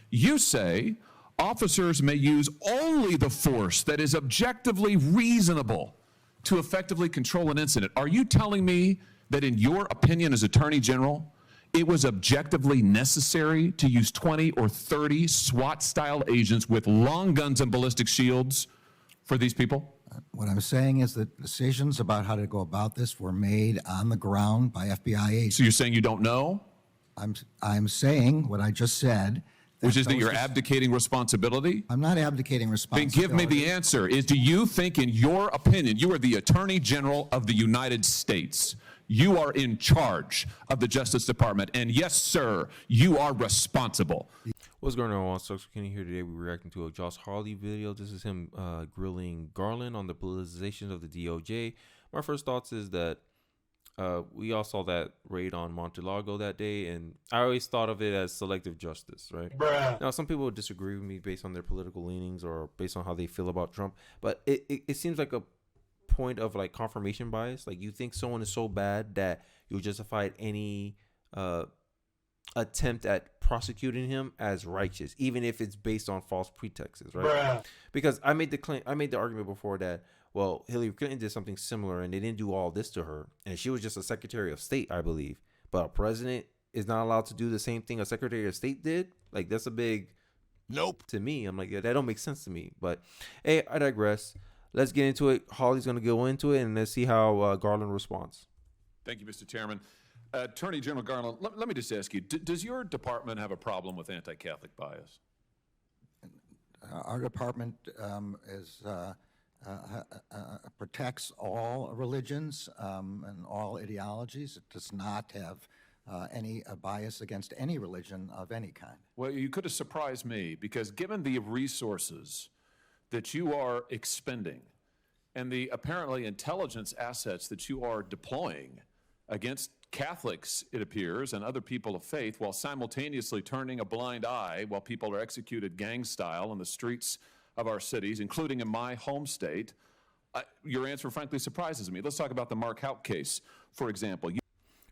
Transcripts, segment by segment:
You say officers may use only the force that is objectively reasonable to effectively control an incident. Are you telling me that in your opinion as Attorney General, it was objectively necessary to use 20 or 30 SWAT-style agents with long guns and ballistic shields for these people? What I'm saying is that decisions about how to go about this were made on the ground by FBI agents. So you're saying you don't know? I'm saying what I just said. Which is that you're abdicating responsibility? I'm not abdicating responsibility. Then give me the answer. Do you think, in your opinion, you are the Attorney General of the United States, you are in charge of the Justice Department, and yes, sir, you are responsible? What's going on, Sucks Kenny here today? We're reacting to a Josh Hawley video. This is him grilling Garland on the politicization of the DOJ. My first thoughts is that we all saw that raid on Mar-a-Lago that day, and I always thought of it as selective justice, right? Bruh. Now, some people would disagree with me based on their political leanings or based on how they feel about Trump, but it seems like a point of like confirmation bias. Like, you think someone is so bad that you'll justify any attempt at prosecuting him as righteous, even if it's based on false pretexts, right? Bruh. Because I made the argument before that, well, Hillary Clinton did something similar and they didn't do all this to her, and she was just a Secretary of State, I believe. But a president is not allowed to do the same thing a Secretary of State did? Like, that's a big nope to me. I'm like, yeah, that don't make sense to me. But hey, I digress. Let's get into it. Hawley's going to go into it, and let's see how Garland responds. Thank you, Mr. Chairman. Attorney General Garland, let me just ask you, does your department have a problem with anti-Catholic bias? Our department protects all religions and all ideologies. It does not have any bias against any religion of any kind. Well, you could have surprised me, because given the resources that you are expending and the apparently intelligence assets that you are deploying against Catholics, it appears, and other people of faith, while simultaneously turning a blind eye while people are executed gang style in the streets of our cities, including in my home state, your answer frankly surprises me. Let's talk about the Mark Houck case, for example.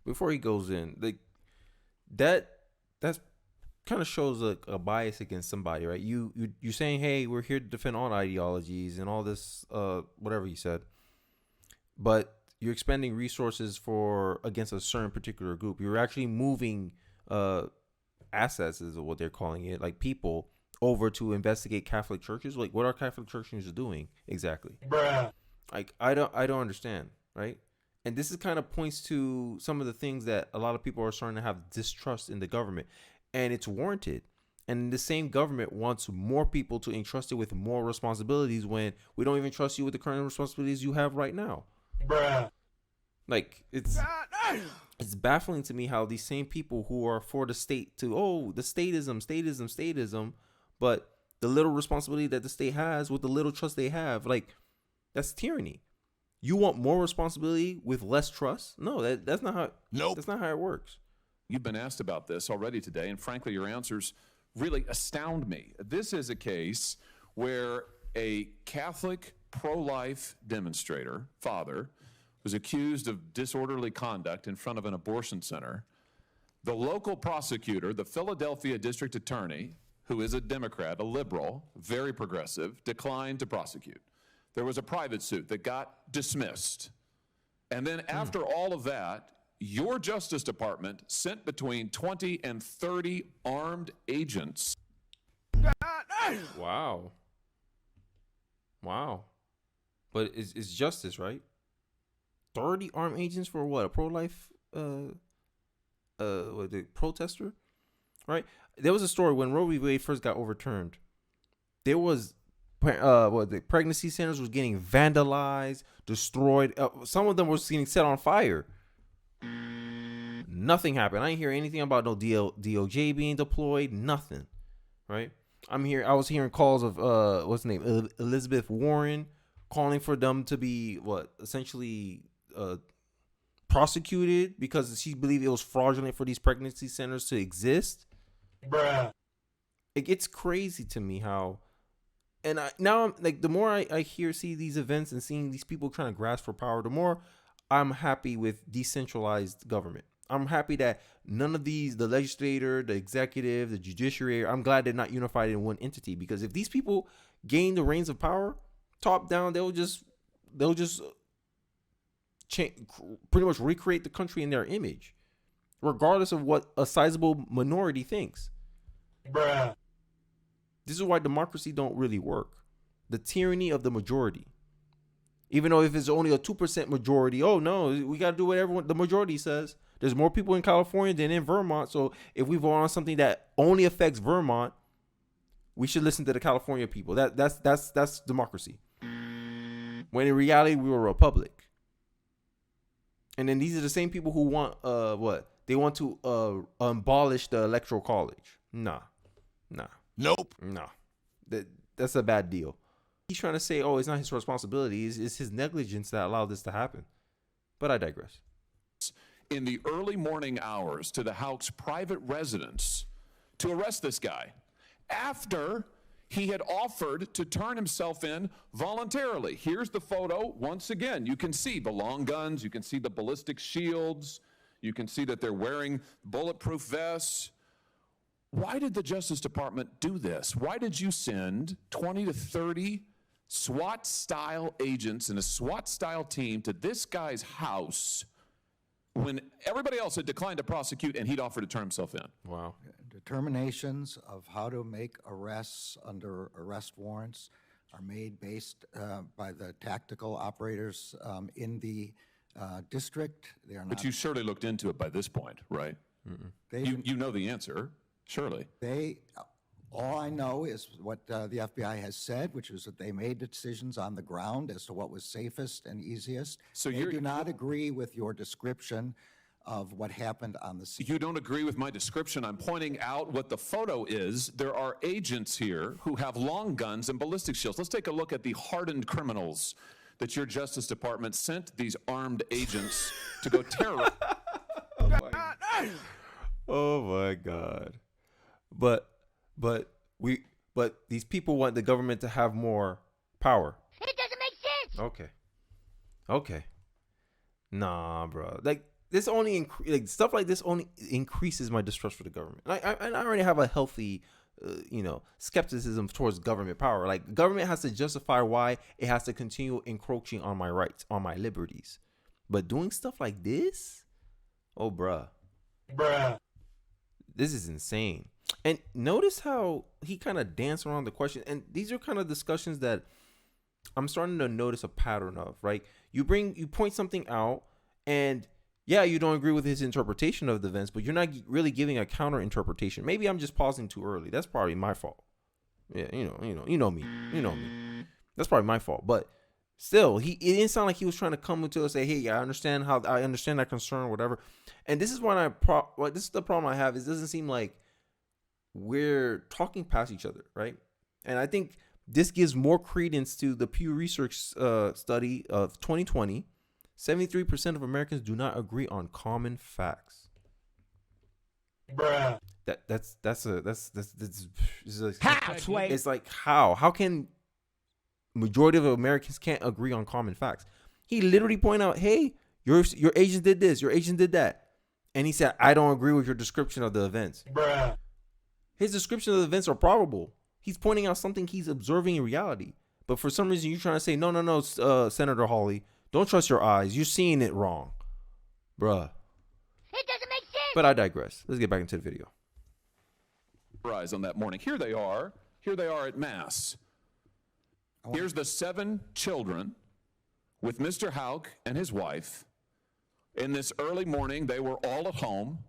Before he goes in, that's kind of shows a bias against somebody, right? You're saying, hey, we're here to defend all ideologies and all this, whatever you said, but you're expending resources against a certain particular group. You're actually moving assets, is what they're calling it, like people over to investigate Catholic churches. Like, what are Catholic churches doing exactly? Bruh. Like, I don't understand, right? And this is kind of points to some of the things that a lot of people are starting to have distrust in the government, and it's warranted. And the same government wants more people to entrust it with more responsibilities when we don't even trust you with the current responsibilities you have right now. Bruh. Like, it's baffling to me how these same people who are for the state the statism, but the little responsibility that the state has with the little trust they have, like, that's tyranny. You want more responsibility with less trust? No, that's not how. Nope. That's not how it works. You've been asked about this already today, and frankly, your answers really astound me. This is a case where a Catholic pro-life demonstrator, father, was accused of disorderly conduct in front of an abortion center. The local prosecutor, the Philadelphia district attorney, who is a Democrat, a liberal, very progressive, declined to prosecute. There was a private suit that got dismissed. And then after all of that, your Justice Department sent between 20 and 30 armed agents. Wow. But it's justice, right? 30 armed agents for what? A pro-life protester? Right? There was a story when Roe v. Wade first got overturned. There was the pregnancy centers was getting vandalized, destroyed. Some of them were getting set on fire. Nothing happened. I didn't hear anything about no DOJ being deployed. Nothing. Right? I was hearing calls of what's the name? Elizabeth Warren calling for them to be essentially prosecuted because she believed it was fraudulent for these pregnancy centers to exist. Bruh. It gets crazy to me how, and now I'm like, the more I see these events and seeing these people trying to grasp for power, the more I'm happy with decentralized government. I'm happy that none of these, the legislator, the executive, the judiciary, I'm glad they're not unified in one entity, because if these people gain the reins of power, top down, they'll just pretty much recreate the country in their image, regardless of what a sizable minority thinks. Bruh. This is why democracy don't really work. The tyranny of the majority. Even though if it's only a 2% majority, oh no, we got to do what everyone, the majority says. There's more people in California than in Vermont. So if we vote on something that only affects Vermont, we should listen to the California people. That's democracy. When in reality, we were a republic. And then these are the same people who want what? They want to abolish the electoral college. Nah. Nope. No. That's a bad deal. He's trying to say, oh, it's not his responsibility. It's his negligence that allowed this to happen. But I digress. In the early morning hours to the Houck's private residence to arrest this guy after he had offered to turn himself in voluntarily. Here's the photo. Once again, you can see the long guns. You can see the ballistic shields. You can see that they're wearing bulletproof vests. Why did the Justice Department do this? Why did you send 20 to 30 SWAT-style agents and a SWAT-style team to this guy's house when everybody else had declined to prosecute and he'd offered to turn himself in? Wow. Determinations of how to make arrests under arrest warrants are made based by the tactical operators in the district. They are not. But you surely looked into it by this point, right? You know the answer, surely. All I know is what the FBI has said, which is that they made the decisions on the ground as to what was safest and easiest. So they you do not agree with your description of what happened on the scene. You don't agree with my description. I'm pointing out what the photo is. There are agents here who have long guns and ballistic shields. Let's take a look at the hardened criminals that your Justice Department sent these armed agents to go terrorize. Oh my God. But these people want the government to have more power. It doesn't make sense. Okay. Nah, bro. Like this only stuff like this only increases my distrust for the government. I already have a healthy, skepticism towards government power. Like government has to justify why it has to continue encroaching on my rights, on my liberties. But doing stuff like this, oh, bruh. This is insane. And notice how he kind of danced around the question. And these are kind of discussions that I'm starting to notice a pattern of, right? You point something out, and yeah, you don't agree with his interpretation of the events, but you're not really giving a counter interpretation. Maybe I'm just pausing too early. That's probably my fault. Yeah, you know me. That's probably my fault. But still, it didn't sound like he was trying to come to us and say, "Hey, I understand that concern, whatever." And this is when this is the problem I have. Is it doesn't seem like we're talking past each other, right? And I think this gives more credence to the Pew Research study of 2020. 73% of Americans do not agree on common facts. Bruh. It's like how can majority of Americans can't agree on common facts? He literally pointed out, hey, your agent did this, your agent did that, and he said, I don't agree with your description of the events. Bruh. His description of the events are probable. He's pointing out something he's observing in reality. But for some reason, you're trying to say, no, Senator Hawley, don't trust your eyes. You're seeing it wrong. Bruh. It doesn't make sense. But I digress. Let's get back into the video. On that morning. Here they are at Mass. Here's the 7 children with Mr. Houck and his wife. In this early morning, they were all at home.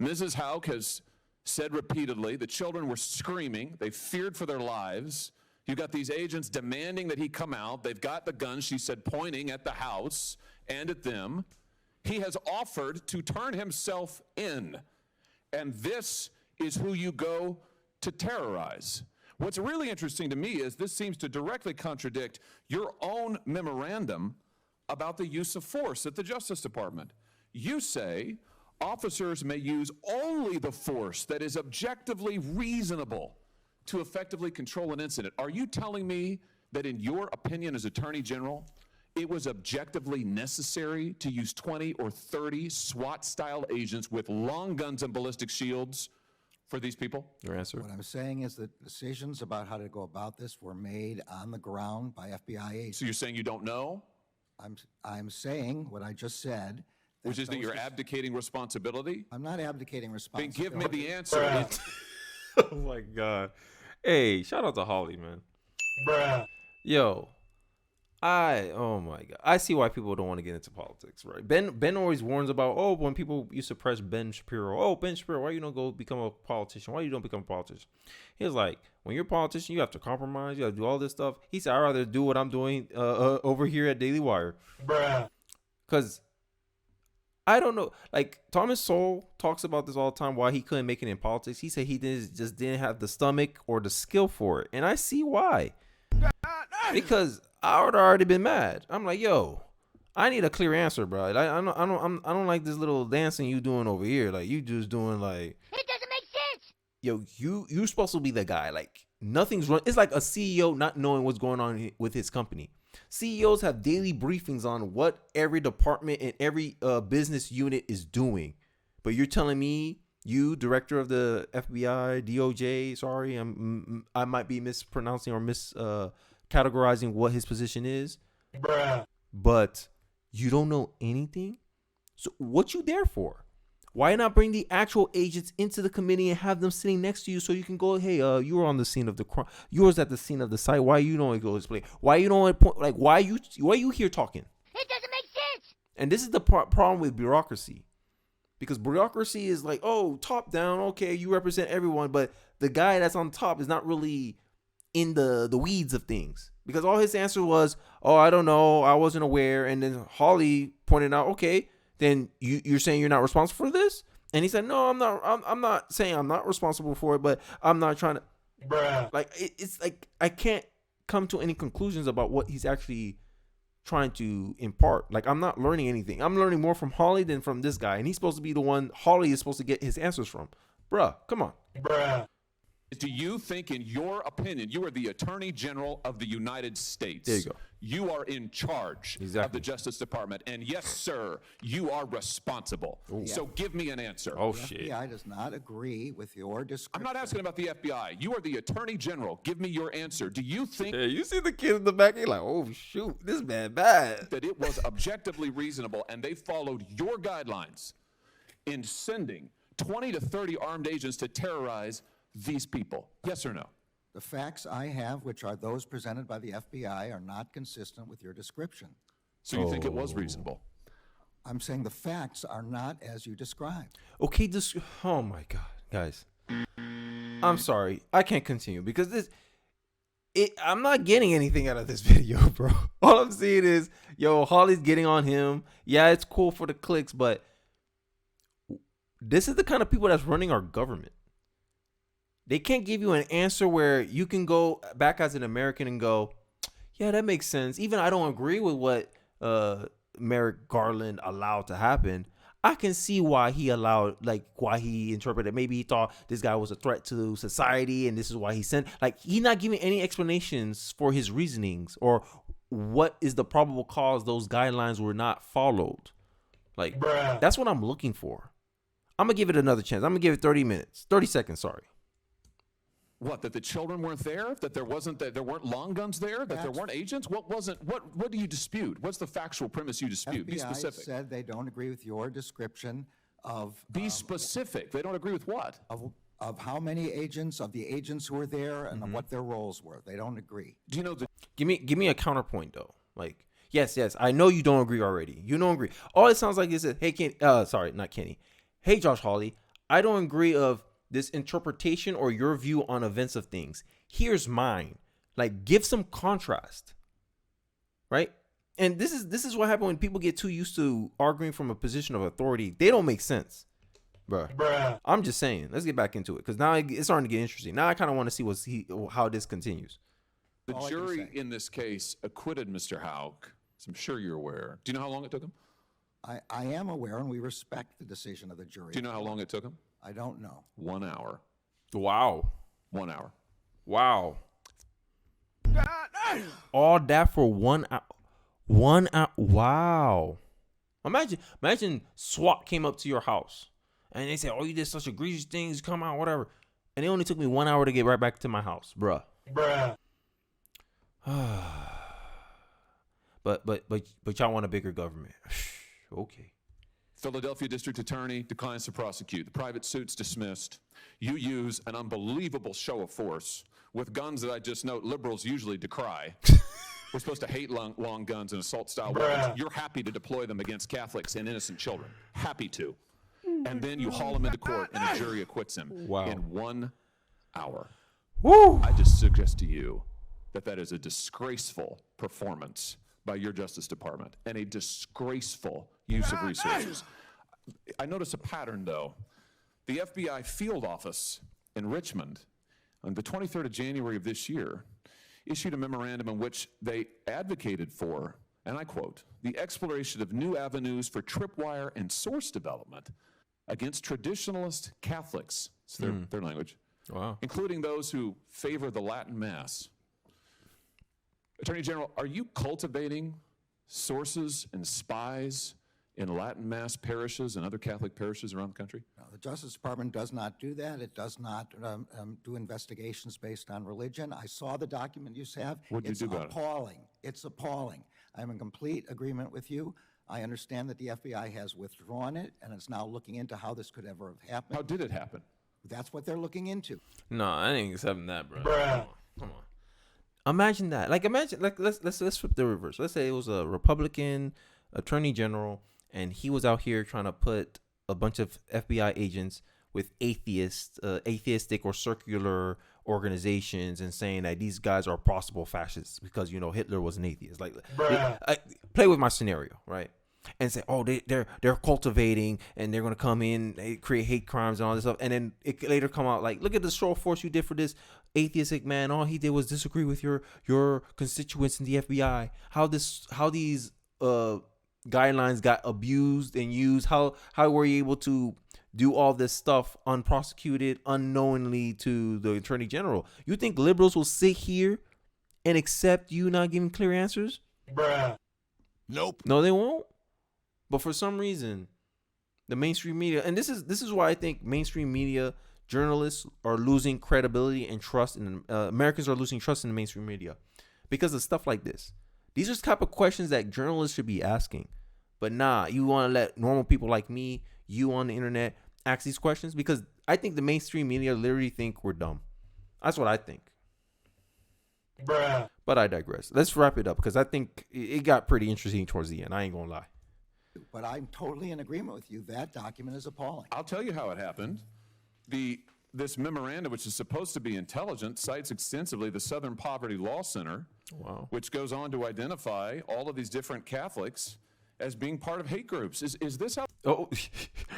Mrs. Houck has said repeatedly the children were screaming. They feared for their lives. You got these agents demanding that he come out. They've got the guns, she said, pointing at the house and at them. He has offered to turn himself in. And this is who you go to terrorize. What's really interesting to me is this seems to directly contradict your own memorandum about the use of force at the Justice Department. You say officers may use only the force that is objectively reasonable to effectively control an incident. Are you telling me that in your opinion as Attorney General, it was objectively necessary to use 20 or 30 SWAT-style agents with long guns and ballistic shields for these people? Your answer? What I'm saying is that decisions about how to go about this were made on the ground by FBI agents. So you're saying you don't know? I'm saying what I just said. Which is that you're abdicating responsibility? I'm not abdicating Then responsibility. give me the answer. Oh my God. Hey, shout out to Hawley, man. Bruh. Yo, oh my God. I see why people don't want to get into politics, right? Ben always warns about, oh, when people used to press Ben Shapiro, oh, Ben Shapiro, why you don't go become a politician? Why you don't become a politician? He was like, when you're a politician, you have to compromise. You have to do all this stuff. He said, I'd rather do what I'm doing over here at Daily Wire. Bruh. Because I don't know. Like, Thomas Sowell talks about this all the time, why he couldn't make it in politics. He said he just didn't have the stomach or the skill for it. And I see why. Because I would have already been mad. I'm like, yo, I need a clear answer, bro. I don't like this little dancing you doing over here. Like, you just doing like, It doesn't make sense. yo, you supposed to be the guy. Like, nothing's wrong. It's like a CEO not knowing what's going on with his company. CEOs have daily briefings on what every department and every business unit is doing. But you're telling me, you, director of the FBI, DOJ, sorry, I might be mispronouncing or categorizing what his position is. Bruh. But you don't know anything? So what you there for? Why not bring the actual agents into the committee and have them sitting next to you so you can go, hey, you were on the scene of the crime. You was at the scene of the site. Why you don't go explain? Why you don't point? Like, why you here talking? It doesn't make sense. And this is the problem with bureaucracy, because bureaucracy is like, oh, top down, okay, you represent everyone, but the guy that's on top is not really in the weeds of things, because all his answer was, oh, I don't know, I wasn't aware. And then Hawley pointed out, okay, then you're saying you're not responsible for this? And he said, no, I'm not. I'm not saying I'm not responsible for it, but I'm not trying to. Bruh. Like, it's like I can't come to any conclusions about what he's actually trying to impart. Like, I'm not learning anything. I'm learning more from Hawley than from this guy, and he's supposed to be the one Hawley is supposed to get his answers from. Bruh, come on. Bruh. Do you think, in your opinion, you are the Attorney General of the United States? There you go. You are in charge of the Justice Department. And yes, sir, you are responsible. So give me an answer. Oh, The shit. FBI does not agree with your description. I'm not asking about the FBI. You are the Attorney General. Give me your answer. Do you think Yeah, you see the kid in the back, he's like, oh, shoot, this man bad. that it was objectively reasonable and they followed your guidelines in sending 20 to 30 armed agents to terrorize these people? Yes or no? The facts I have, which are those presented by the FBI, are not consistent with your description. So you think it was reasonable? I'm saying the facts are not as you described. Okay, oh my God, guys. I'm sorry. I can't continue because I'm not getting anything out of this video, bro. All I'm seeing is, yo, Hawley's getting on him. Yeah, it's cool for the clicks, but this is the kind of people that's running our government. They can't give you an answer where you can go back as an American and go, yeah, that makes sense. Even I don't agree with what Merrick Garland allowed to happen. I can see why he allowed, like, why he interpreted. Maybe he thought this guy was a threat to society and this is why he sent. Like, he's not giving any explanations for his reasonings or what is the probable cause those guidelines were not followed. Like, Bruh. that's what I'm looking for. I'm going to give it another chance. I'm going to give it 30 seconds, sorry. What, that the children weren't there? That there weren't long guns there? That there weren't agents? What do you dispute? What's the factual premise you dispute? Be FBI specific. said they don't agree with your description of Be specific. They don't agree with what? of how many agents, of the agents who were there, and of what their roles were. They don't agree. Do you know the Give me a counterpoint though. Like, yes, I know you don't agree already. You don't agree. All it sounds like is that, hey, sorry, not Kenny. Hey, Josh Hawley, I don't agree of this interpretation or your view on events of things. Here's mine. Like, give some contrast, right? And this is what happens when people get too used to arguing from a position of authority. They don't make sense, bruh. I'm just saying. Let's get back into it because now it's starting to get interesting. Now I kind of want to see how this continues. The jury in this case acquitted Mr. Houck, as I'm sure you're aware. Do you know how long it took him? I am aware, and we respect the decision of the jury. Do you know how long it took him? I don't know. 1 hour. Wow. 1 hour. Wow. All that for 1 hour. 1 hour. Wow. Imagine SWAT came up to your house and they said, "Oh, you did such egregious things. Come out, whatever." And it only took me 1 hour to get right back to my house, bruh. But y'all want a bigger government. Okay. Philadelphia District Attorney declines to prosecute. The private suit's dismissed. You use an unbelievable show of force with guns that I just note liberals usually decry. We're supposed to hate long guns and assault-style weapons. You're happy to deploy them against Catholics and innocent children. Happy to. And then you haul him into court and a jury acquits him in 1 hour. Woo! I just suggest to you that is a disgraceful performance by your Justice Department and a disgraceful use of resources. I notice a pattern, though. The FBI field office in Richmond on the 23rd of January of this year issued a memorandum in which they advocated for, and I quote, the exploration of new avenues for tripwire and source development against traditionalist Catholics, it's their language, including those who favor the Latin Mass. Attorney General, are you cultivating sources and spies in Latin Mass parishes and other Catholic parishes around the country? No, the Justice Department does not do that. It does not do investigations based on religion. I saw the document you have. What did you do about it? It's appalling. It's appalling. I'm in complete agreement with you. I understand that the FBI has withdrawn it, and it's now looking into how this could ever have happened. How did it happen? That's what they're looking into. No, I ain't accepting that, bro. Bruh. Come on. Imagine that. Let's flip the reverse. Let's say it was a Republican attorney general, and he was out here trying to put a bunch of FBI agents with atheistic or circular organizations and saying that these guys are possible fascists because, Hitler was an atheist. Play with my scenario, right? And say, oh, they're cultivating and they're going to come in, they create hate crimes and all this stuff. And then it later come out like, look at the show of force you did for this atheistic man. All he did was disagree with your constituents in the FBI. How these guidelines got abused and used. How were you able to do all this stuff unprosecuted, unknowingly to the attorney general? You think liberals will sit here and accept you not giving clear answers? Nope. No, they won't. But for some reason, the mainstream media, and this is why I think mainstream media journalists are losing credibility and trust in Americans are losing trust in the mainstream media because of stuff like this. These are the type of questions that journalists should be asking. But nah, you want to let normal people like me, you on the internet, ask these questions because I think the mainstream media literally think we're dumb. That's what I think. But I digress. Let's wrap it up because I think it got pretty interesting towards the end. I ain't gonna lie. But I'm totally in agreement with you. That document is appalling. I'll tell you how it happened. This memorandum, which is supposed to be intelligent, cites extensively the Southern Poverty Law Center, which goes on to identify all of these different Catholics as being part of hate groups. Is this how? Oh,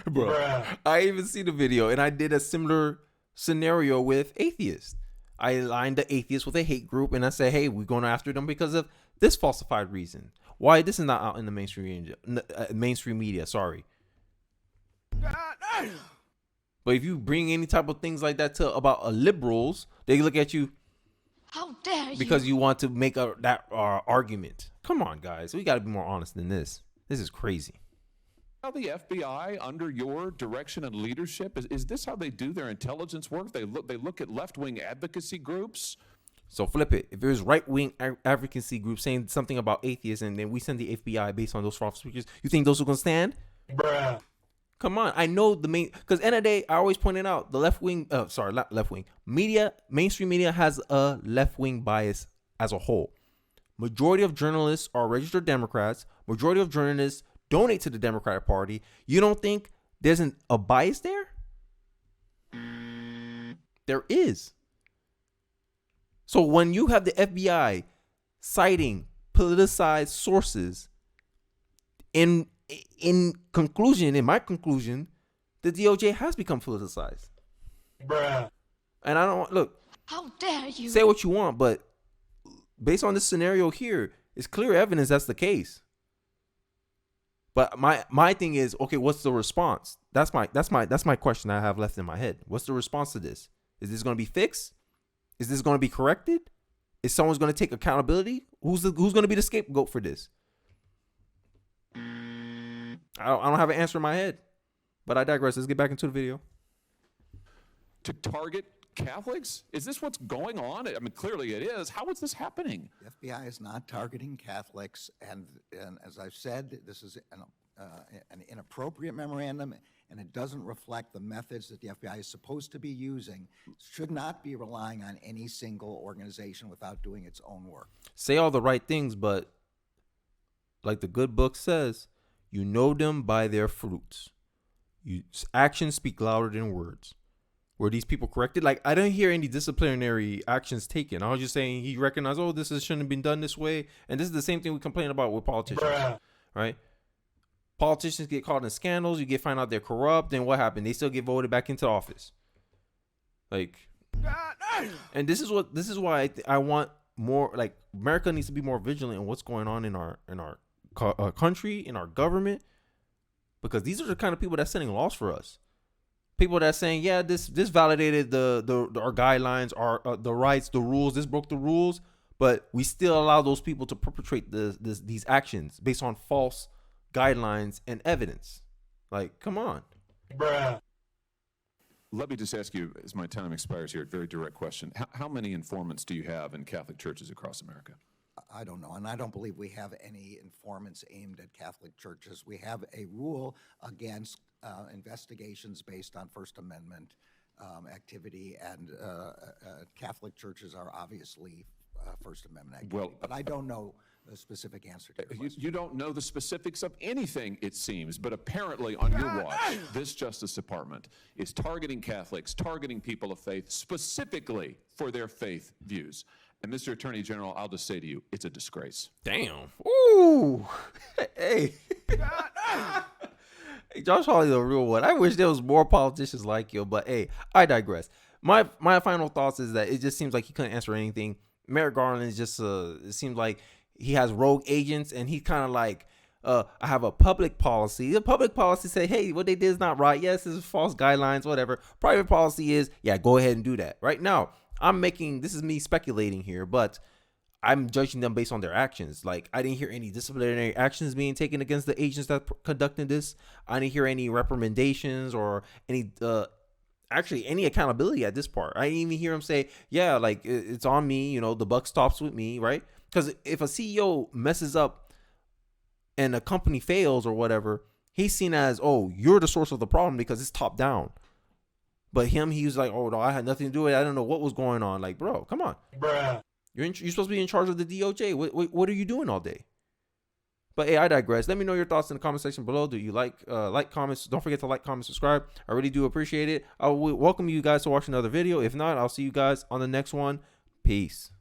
bro. I even see the video, and I did a similar scenario with atheists. I aligned the atheists with a hate group, and I said, hey, we're going after them because of this falsified reason. Why this is not out in the mainstream media, sorry. But if you bring any type of things like that about liberals, they look at you. How dare you? Because you want to make that argument. Come on, guys. We got to be more honest than this. This is crazy. How the FBI, under your direction and leadership, is this how they do their intelligence work? They look at left-wing advocacy groups. So flip it. If there's right-wing advocacy groups saying something about atheists and then we send the FBI based on those false speakers, you think those are going to stand? Come on. I know because end of the day, I always pointed out the mainstream media has a left-wing bias as a whole. Majority of journalists are registered Democrats. Majority of journalists donate to the Democratic Party. You don't think there's a bias there? There is. So when you have the FBI citing politicized sources, in my conclusion, the DOJ has become politicized. And I don't look. How dare you? Say what you want, but based on this scenario here, it's clear evidence that's the case. But my thing is, okay, what's the response? That's my question I have left in my head. What's the response to this? Is this going to be fixed? Is this going to be corrected? Is someone's going to take accountability? Who's going to be the scapegoat for this? I don't have an answer in my head, but I digress. Let's get back into the video. To target Catholics? Is this what's going on? I mean, clearly it is. How is this happening? The FBI is not targeting Catholics, and as I've said, this is an inappropriate memorandum, and it doesn't reflect the methods that the FBI is supposed to be using. Should not be relying on any single organization without doing its own work. Say all the right things, but like the good book says, you know them by their fruits. Actions speak louder than words. Were these people corrected? Like, I didn't hear any disciplinary actions taken. I was just saying he recognized, oh, shouldn't have been done this way. And this is the same thing we complain about with politicians, right? Politicians get caught in scandals. You find out they're corrupt. Then what happened? They still get voted back into office. Like, and this is why I want more. Like, America needs to be more vigilant in what's going on in our country, in our government, because these are the kind of people that's setting laws for us. People that's saying, yeah, this validated our guidelines, our the rights, the rules. This broke the rules, but we still allow those people to perpetrate these actions based on false guidelines and evidence. Like, come on. Bruh. Let me just ask you, as my time expires here, a very direct question. How many informants do you have in Catholic churches across America? I don't know, and I don't believe we have any informants aimed at Catholic churches. We have a rule against investigations based on First Amendment activity, and Catholic churches are obviously First Amendment activity. Well, but I don't know the specific answer to your question. You don't know the specifics of anything, it seems, but apparently on your watch, this Justice Department is targeting Catholics, targeting people of faith, specifically for their faith views. And Mr. Attorney General, I'll just say to you, it's a disgrace. Damn. Ooh. Hey. Hey, Josh Hawley, the real one. I wish there was more politicians like you, but hey, I digress. My final thoughts is that it just seems like he couldn't answer anything. Merrick Garland is just it seems like he has rogue agents, and he's kind of like, I have a public policy. The public policy say, hey, what they did is not right. Yes, this is false guidelines, whatever. Private policy is, yeah, go ahead and do that. Right now, this is me speculating here, but I'm judging them based on their actions. Like, I didn't hear any disciplinary actions being taken against the agents that conducted this. I didn't hear any recommendations or any accountability at this part. I didn't even hear him say, yeah, like, it's on me, the buck stops with me, right? Because if a CEO messes up and a company fails or whatever, he's seen as, oh, you're the source of the problem because it's top down. But he was like, oh, no, I had nothing to do with it. I don't know what was going on. Like, bro, come on. Bruh. You're supposed to be in charge of the DOJ. What are you doing all day? But hey, I digress. Let me know your thoughts in the comment section below. Do you like comments? Don't forget to like, comment, subscribe. I really do appreciate it. I will welcome you guys to watch another video. If not, I'll see you guys on the next one. Peace.